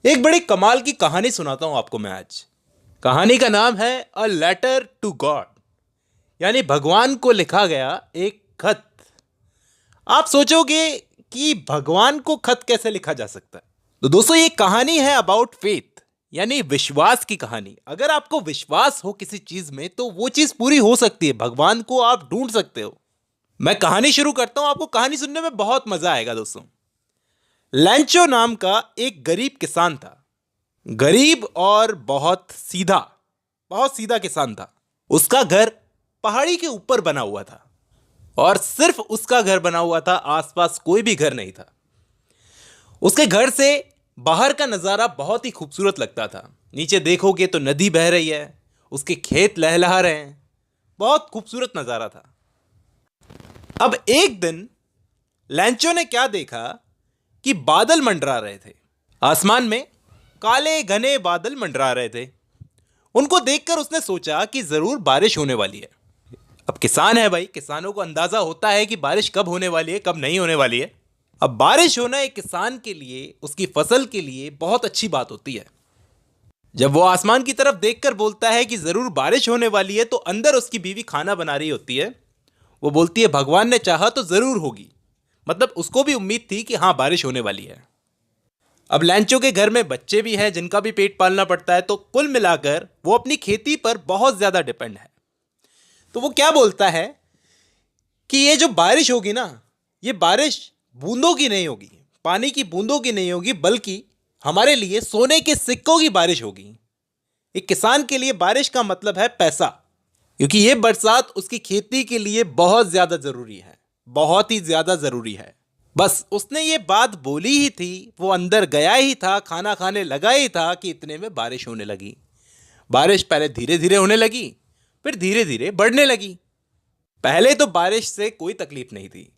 एक बड़ी कमाल की कहानी सुनाता हूं आपको मैं आज। कहानी का नाम है अ लेटर टू गॉड, यानी भगवान को लिखा गया एक खत। आप सोचोगे कि भगवान को खत कैसे लिखा जा सकता है? तो दोस्तों, ये कहानी है अबाउट फेथ, यानी विश्वास की कहानी। अगर आपको विश्वास हो किसी चीज में तो वो चीज पूरी हो सकती है। भगवान को आप ढूंढ सकते हो। मैं कहानी शुरू करता हूं। आपको कहानी सुनने में बहुत मजा आएगा दोस्तों। लैंचो नाम का एक गरीब किसान था। गरीब और बहुत सीधा किसान था। उसका घर पहाड़ी के ऊपर बना हुआ था और सिर्फ उसका घर बना हुआ था, आसपास कोई भी घर नहीं था। उसके घर से बाहर का नज़ारा बहुत ही खूबसूरत लगता था। नीचे देखोगे तो नदी बह रही है, उसके खेत लहलहा रहे हैं। बहुत खूबसूरत नज़ारा था। अब एक दिन लैंचो ने क्या देखा कि बादल मंडरा रहे थे। आसमान में काले घने बादल मंडरा रहे थे। उनको देखकर उसने सोचा कि जरूर बारिश होने वाली है। अब किसान है भाई, किसानों को अंदाजा होता है कि बारिश कब होने वाली है, कब नहीं होने वाली है। अब बारिश होना एक किसान के लिए, उसकी फसल के लिए बहुत अच्छी बात होती है। जब वो आसमान की तरफ देखकर बोलता है कि जरूर बारिश होने वाली है, तो अंदर उसकी बीवी खाना बना रही होती है। वो बोलती है भगवान ने चाहा तो जरूर होगी। मतलब उसको भी उम्मीद थी कि हाँ, बारिश होने वाली है। अब लैंचो के घर में बच्चे भी हैं जिनका भी पेट पालना पड़ता है, तो कुल मिलाकर वो अपनी खेती पर बहुत ज्यादा डिपेंड है। तो वो क्या बोलता है कि ये जो बारिश होगी ना, ये बारिश बूंदों की नहीं होगी, पानी की बूंदों की नहीं होगी, बल्कि हमारे लिए सोने के सिक्कों की बारिश होगी। एक किसान के लिए बारिश का मतलब है पैसा, क्योंकि ये बरसात उसकी खेती के लिए बहुत ज्यादा जरूरी है, बहुत ही ज्यादा जरूरी है। बस उसने ये बात बोली ही थी, वो अंदर गया ही था, खाना खाने लगा ही था कि इतने में बारिश होने लगी। बारिश पहले धीरे धीरे होने लगी, फिर धीरे धीरे बढ़ने लगी। पहले तो बारिश से कोई तकलीफ नहीं थी,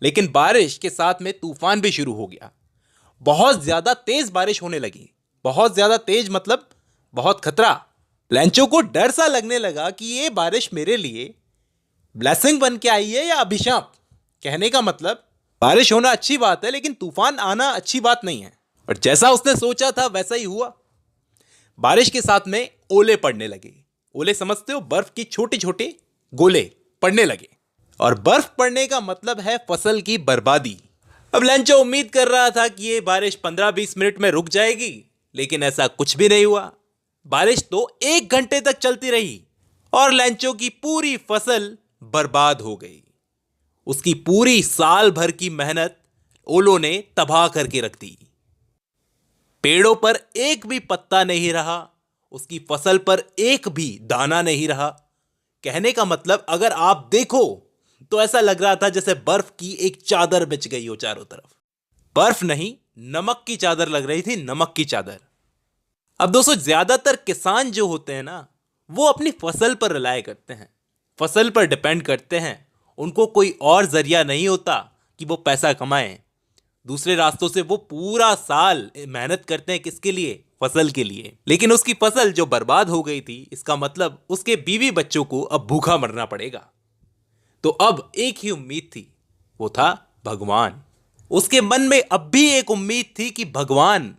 लेकिन बारिश के साथ में तूफान भी शुरू हो गया। बहुत ज्यादा तेज बारिश होने लगी। बहुत ज्यादा तेज मतलब बहुत खतरा। लैंचो को डर सा लगने लगा कि ये बारिश मेरे लिए ब्लेसिंग बन के आई है या अभिशाप। कहने का मतलब, बारिश होना अच्छी बात है, लेकिन तूफान आना अच्छी बात नहीं है। और जैसा उसने सोचा था वैसा ही हुआ। बारिश के साथ में ओले पड़ने लगे। ओले समझते हो, बर्फ की छोटे छोटे गोले पड़ने लगे। और बर्फ पड़ने का मतलब है फसल की बर्बादी। अब लैंचो उम्मीद कर रहा था कि ये बारिश 15-20 मिनट में रुक जाएगी, लेकिन ऐसा कुछ भी नहीं हुआ। बारिश तो 1 घंटे तक चलती रही और लैंचो की पूरी फसल बर्बाद हो गई। उसकी पूरी साल भर की मेहनत ओलों ने तबाह करके रख दी। पेड़ों पर एक भी पत्ता नहीं रहा, उसकी फसल पर एक भी दाना नहीं रहा। कहने का मतलब, अगर आप देखो तो ऐसा लग रहा था जैसे बर्फ की एक चादर बिछ गई हो चारों तरफ। बर्फ नहीं, नमक की चादर लग रही थी, नमक की चादर। अब दोस्तों, ज्यादातर किसान जो होते हैं ना, वो अपनी फसल पर रिलाय करते हैं, फसल पर डिपेंड करते हैं। उनको कोई और जरिया नहीं होता कि वो पैसा कमाएं। दूसरे रास्तों से वो पूरा साल मेहनत करते हैं, किसके लिए? फसल के लिए। लेकिन उसकी फसल जो बर्बाद हो गई थी, इसका मतलब उसके बीवी बच्चों को अब भूखा मरना पड़ेगा। तो अब एक ही उम्मीद थी, वो था भगवान। उसके मन में अब भी एक उम्मीद थी कि भगवान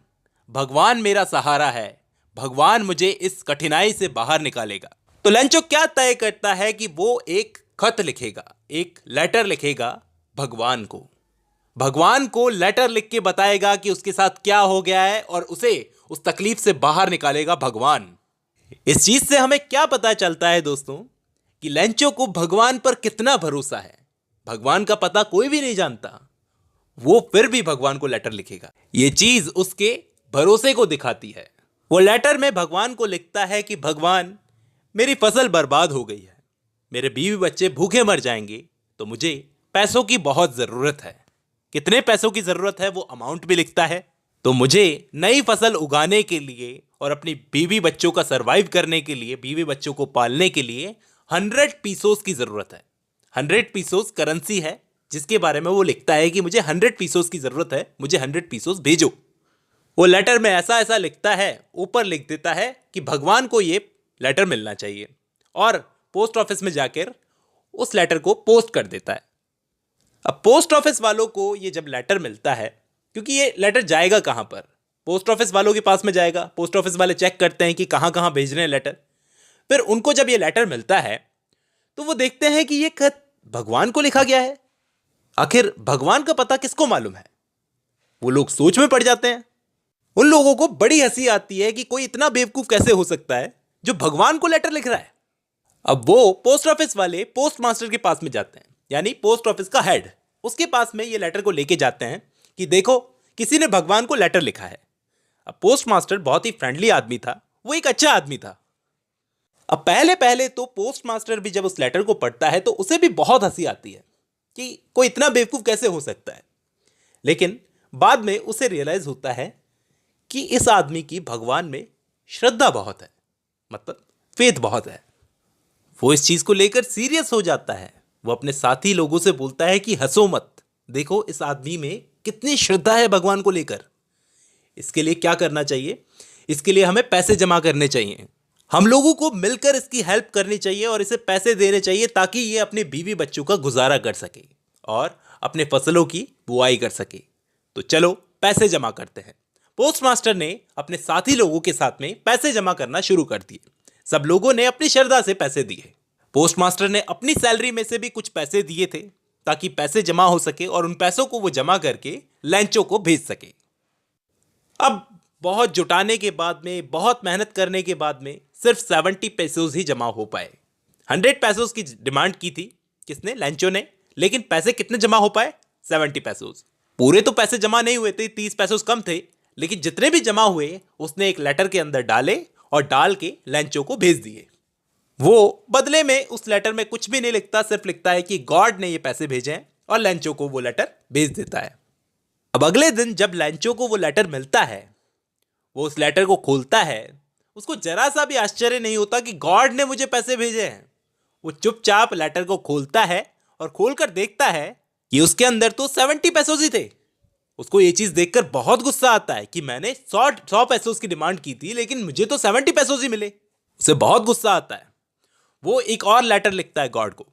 भगवान मेरा सहारा है, भगवान मुझे इस कठिनाई से बाहर निकालेगा। तो लैंचो क्या तय करता है कि वो एक खत लिखेगा, एक लेटर लिखेगा भगवान को। भगवान को लेटर लिख के बताएगा कि उसके साथ क्या हो गया है और उसे उस तकलीफ से बाहर निकालेगा भगवान। इस चीज से हमें क्या पता चलता है दोस्तों कि लैंचो को भगवान पर कितना भरोसा है। भगवान का पता कोई भी नहीं जानता, वो फिर भी भगवान को लेटर लिखेगा। ये चीज उसके भरोसे को दिखाती है। वो लेटर में भगवान को लिखता है कि भगवान, मेरी फसल बर्बाद हो गई है, मेरे बीवी बच्चे भूखे मर जाएंगे, तो मुझे पैसों की बहुत जरूरत है। कितने पैसों की जरूरत है वो अमाउंट भी लिखता है। तो मुझे नई फसल उगाने के लिए और अपनी बीवी बच्चों का सरवाइव करने के लिए, बीवी बच्चों को पालने के लिए 100 पीसोस की जरूरत है। 100 पीसोस करेंसी है जिसके बारे में वो लिखता है कि मुझे 100 पीसोस की जरूरत है, मुझे 100 पीसोस भेजो। वो लेटर में ऐसा ऐसा लिखता है, ऊपर लिख देता है कि भगवान को ये लेटर मिलना चाहिए, और पोस्ट ऑफिस में जाकर उस लेटर को पोस्ट कर देता है। अब पोस्ट ऑफिस वालों को ये जब लेटर मिलता है, क्योंकि ये लेटर जाएगा कहां पर? पोस्ट ऑफिस वालों के पास में जाएगा। पोस्ट ऑफिस वाले चेक करते हैं कि कहाँ कहाँ भेज रहे हैं लेटर। फिर उनको जब ये लेटर मिलता है तो वो देखते हैं कि ये खत भगवान को लिखा गया है। आखिर भगवान का पता किसको मालूम है? वो लोग सोच में पड़ जाते हैं। उन लोगों को बड़ी हंसी आती है कि कोई इतना बेवकूफ कैसे हो सकता है जो भगवान को लेटर लिख रहा है। अब वो पोस्ट ऑफिस वाले पोस्ट मास्टर के पास में जाते हैं, यानी पोस्ट ऑफिस का हेड, उसके पास में ये लेटर को लेके जाते हैं कि देखो किसी ने भगवान को लेटर लिखा है। अब पोस्ट मास्टर बहुत ही फ्रेंडली आदमी था, वो एक अच्छा आदमी था। अब पहले पहले तो पोस्ट मास्टर भी जब उस लेटर को पढ़ता है तो उसे भी बहुत हंसी आती है कि कोई इतना बेवकूफ कैसे हो सकता है। लेकिन बाद में उसे रियलाइज होता है कि इस आदमी की भगवान में श्रद्धा बहुत है, मतलब फेथ बहुत है। वो इस चीज को लेकर सीरियस हो जाता है। वो अपने साथी लोगों से बोलता है कि हंसो मत, देखो इस आदमी में कितनी श्रद्धा है भगवान को लेकर। इसके लिए क्या करना चाहिए? इसके लिए हमें पैसे जमा करने चाहिए। हम लोगों को मिलकर इसकी हेल्प करनी चाहिए और इसे पैसे देने चाहिए ताकि ये अपने बीवी बच्चों का गुजारा कर सके और अपने फसलों की बुआई कर सके। तो चलो पैसे जमा करते हैं। पोस्ट मास्टर ने अपने साथी लोगों के साथ में पैसे जमा करना शुरू कर दिए। सब लोगों ने अपनी श्रद्धा से पैसे दिए। पोस्ट मास्टर ने अपनी सैलरी में से भी कुछ पैसे दिए थे ताकि पैसे जमा हो सके और उन पैसों को वो जमा करके लैंचो को भेज सके। अब बहुत जुटाने के बाद में, बहुत मेहनत करने के बाद में सिर्फ 70 पैसों ही जमा हो पाए। 100 पैसों की डिमांड की थी किसने? लैंचो ने। लेकिन पैसे कितने जमा हो पाए? 70 पैसों। पूरे तो पैसे जमा नहीं हुए थे, 30 पैसों कम थे, लेकिन जितने भी जमा हुए उसने एक लेटर के अंदर डाले और डाल के लैंचो को भेज दिए। वो बदले में उस लेटर में कुछ भी नहीं लिखता, सिर्फ लिखता है कि गॉड ने ये पैसे भेजे हैं और लैंचो को वो लेटर भेज देता है। अब अगले दिन जब लैंचो को वो लेटर मिलता है, वो उस लेटर को खोलता है। उसको जरा सा भी आश्चर्य नहीं होता कि गॉड ने मुझे पैसे भेजे हैं। वो चुपचाप लेटर को खोलता है और खोलकर देखता है कि उसके अंदर तो 70 पैसों ही थे। उसको ये चीज देखकर बहुत गुस्सा आता है कि मैंने 100 पैसों की डिमांड की थी लेकिन मुझे तो 70 पैसों ही मिले। उसे बहुत गुस्सा आता है। वो एक और लेटर लिखता है गॉड को।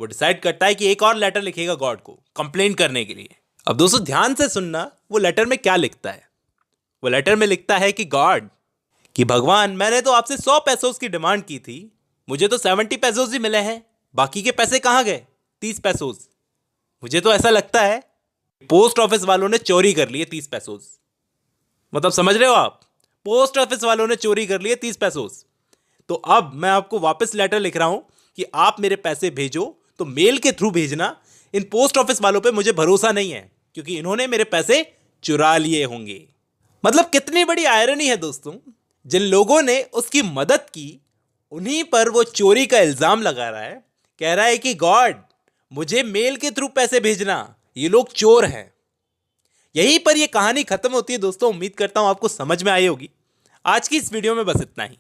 वो डिसाइड करता है कि एक और लेटर लिखेगा गॉड को कंप्लेन करने के लिए। अब दोस्तों ध्यान से सुनना, वो लेटर में क्या लिखता है। वो लेटर में लिखता है कि गॉड, कि भगवान, मैंने तो आपसे 100 पैसों की डिमांड की थी, मुझे तो 70 पैसों ही मिले हैं, बाकी के पैसे कहाँ गए? 30 पैसों। मुझे तो ऐसा लगता है पोस्ट ऑफिस वालों ने चोरी कर लिए 30 पैसों। मतलब समझ रहे हो आप? पोस्ट ऑफिस वालों ने चोरी कर लिए 30 पैसों। तो अब मैं आपको वापस लेटर लिख रहा हूं कि आप मेरे पैसे भेजो, तो मेल के थ्रू भेजना। इन पोस्ट ऑफिस वालों पे मुझे भरोसा नहीं है क्योंकि इन्होंने मेरे पैसे चुरा लिए होंगे। मतलब कितनी बड़ी आयरनी है दोस्तों। जिन लोगों ने उसकी मदद की उन्हीं पर वो चोरी का इल्जाम लगा रहा है। कह रहा है कि गॉड, मुझे मेल के थ्रू पैसे भेजना, ये लोग चोर हैं। यहीं पर ये कहानी खत्म होती है दोस्तों। उम्मीद करता हूं आपको समझ में आई होगी। आज की इस वीडियो में बस इतना ही।